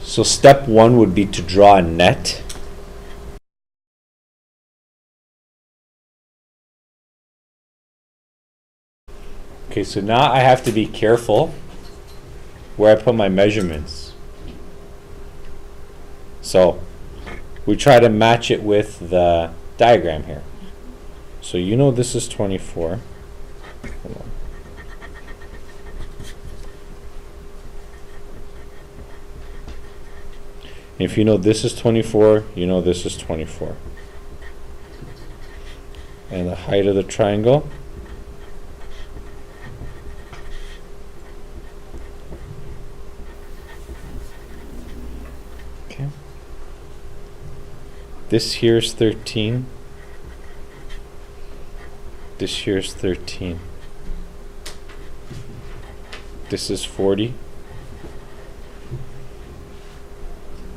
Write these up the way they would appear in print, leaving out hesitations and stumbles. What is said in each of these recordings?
So step one would be to draw a net. Okay, so now I have to be careful where I put my measurements. So we try to match it with the diagram here. So you know this is 24. Hold on. If you know this is 24, you know this is 24. And the height of the triangle . Okay. This here is 13. This here is 13. This is 40.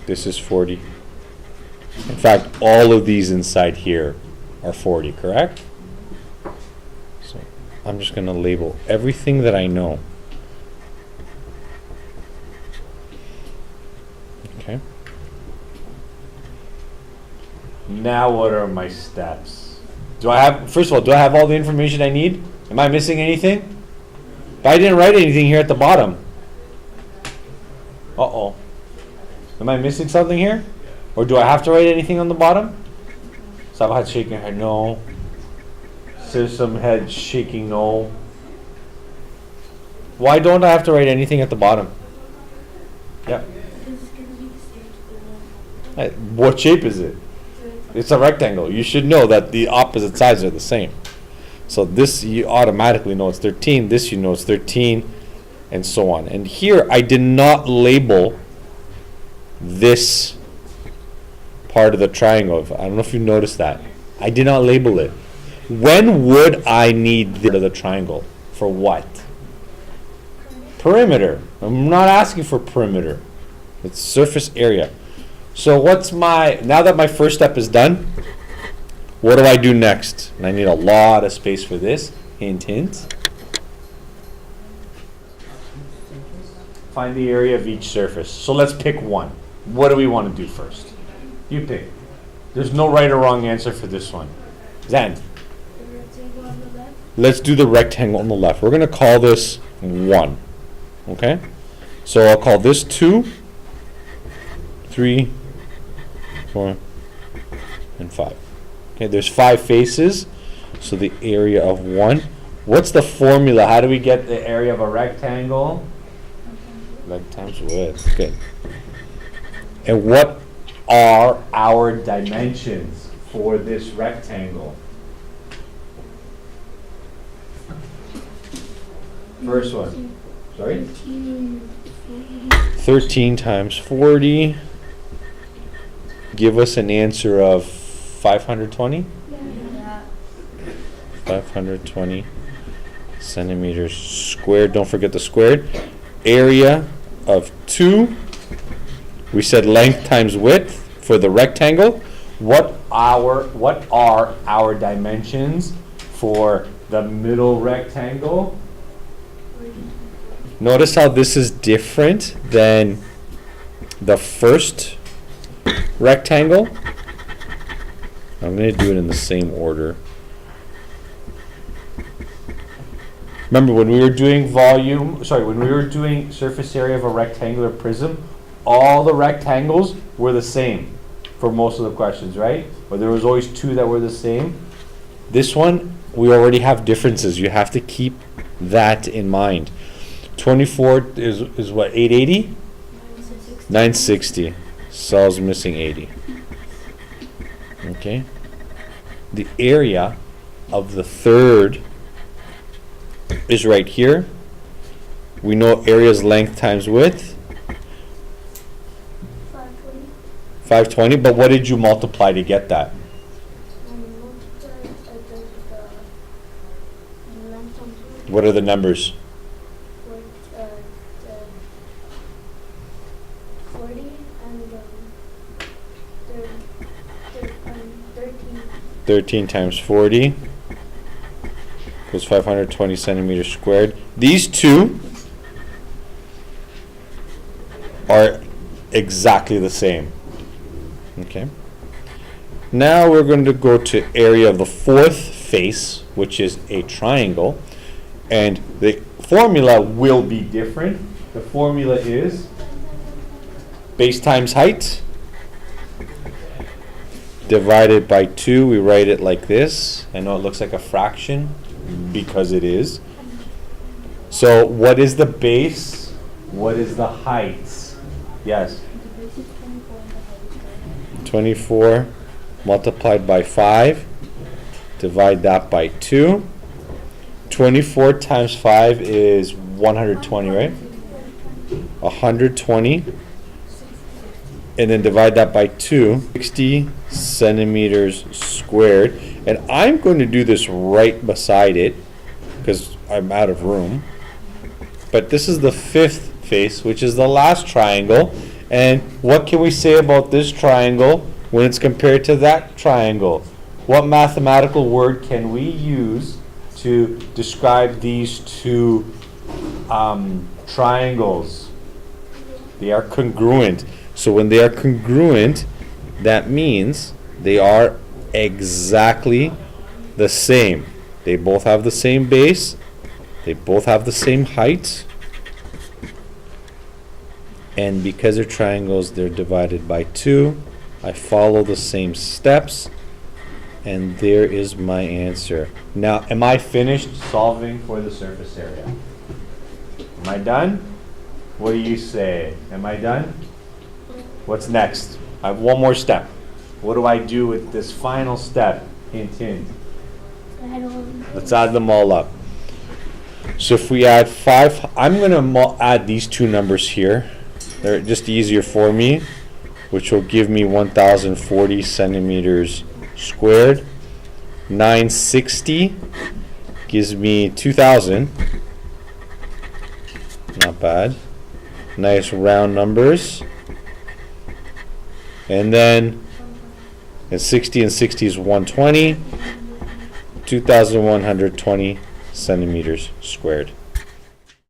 This is 40. In fact, all of these inside here are 40, correct? So I'm just going to label everything that I know. Okay. Now what are my steps? Do I have, first of all, do I have all the information I need? Am I missing anything? But I didn't write anything here at the bottom. Uh-oh. Am I missing something here? Or do I have to write anything on the bottom? Sabahat shaking her head, no. System head shaking, no. Why don't I have to write anything at the bottom? Yeah. What shape is it? It's a rectangle. You should know that the opposite sides are the same. So this you automatically know it's 13. This you know it's 13, and so on. And here I did not label this part of the triangle. I don't know if you noticed that. I did not label it. When would I need the part of the triangle? For what? Perimeter. I'm not asking for perimeter. It's surface area. So what's my, now that my first step is done, what do I do next? And I need a lot of space for this. Hint, hint. Find the area of each surface. So let's pick one. What do we want to do first? You pick. There's no right or wrong answer for this one. Zan. The rectangle on the left. Let's do the rectangle on the left. We're going to call this 1. Okay? So I'll call this 2, 3, 4, and 5. Okay, there's 5 faces. So the area of 1. What's the formula? How do we get the area of a rectangle? Length times width. Okay. And what are our dimensions for this rectangle? First one. Sorry? 13 times 40. Give us an answer of 520? Yeah. 520 centimeters squared. Don't forget the squared. Area of 2. We said length times width for the rectangle. What are our dimensions for the middle rectangle? Notice how this is different than the first rectangle. I'm going to do it in the same order. Remember when we were doing when we were doing surface area of a rectangular prism, all the rectangles were the same for most of the questions, right? But there was always 2 that were the same. This one, we already have differences. You have to keep that in mind. 24 is what, 880? 960. Sol's missing 80. Okay. The area of the third is right here. We know area's length times width. 520, but what did you multiply to get that? What are the numbers? 40 and 13. 13 times 40 equals 520 centimeters squared. These two are exactly the same. Okay. Now we're going to go to area of the fourth face, which is a triangle. And the formula will be different. The formula is base times height divided by 2. We write it like this. I know it looks like a fraction because it is. So what is the base? What is the height? Yes. 24 multiplied by 5. Divide that by 2. 24 times 5 is 120, right? 120. And then divide that by 2. 60 centimeters squared. And I'm going to do this right beside it because I'm out of room. But this is the fifth face, which is the last triangle. And what can we say about this triangle when it's compared to that triangle? What mathematical word can we use to describe these two triangles? They are congruent. So when they are congruent, that means they are exactly the same. They both have the same base. They both have the same height. And because they're triangles, they're divided by 2. I follow the same steps. And there is my answer. Now, am I finished solving for the surface area? Am I done? What do you say? Am I done? What's next? I have one more step. What do I do with this final step? Hint, hint. Let's add them all up. So if we add 5, I'm going to add these two numbers here. They're just easier for me, which will give me 1,040 centimeters squared. 960 gives me 2,000. Not bad. Nice round numbers. And then 60 and 60 is 120. 2,120 centimeters squared.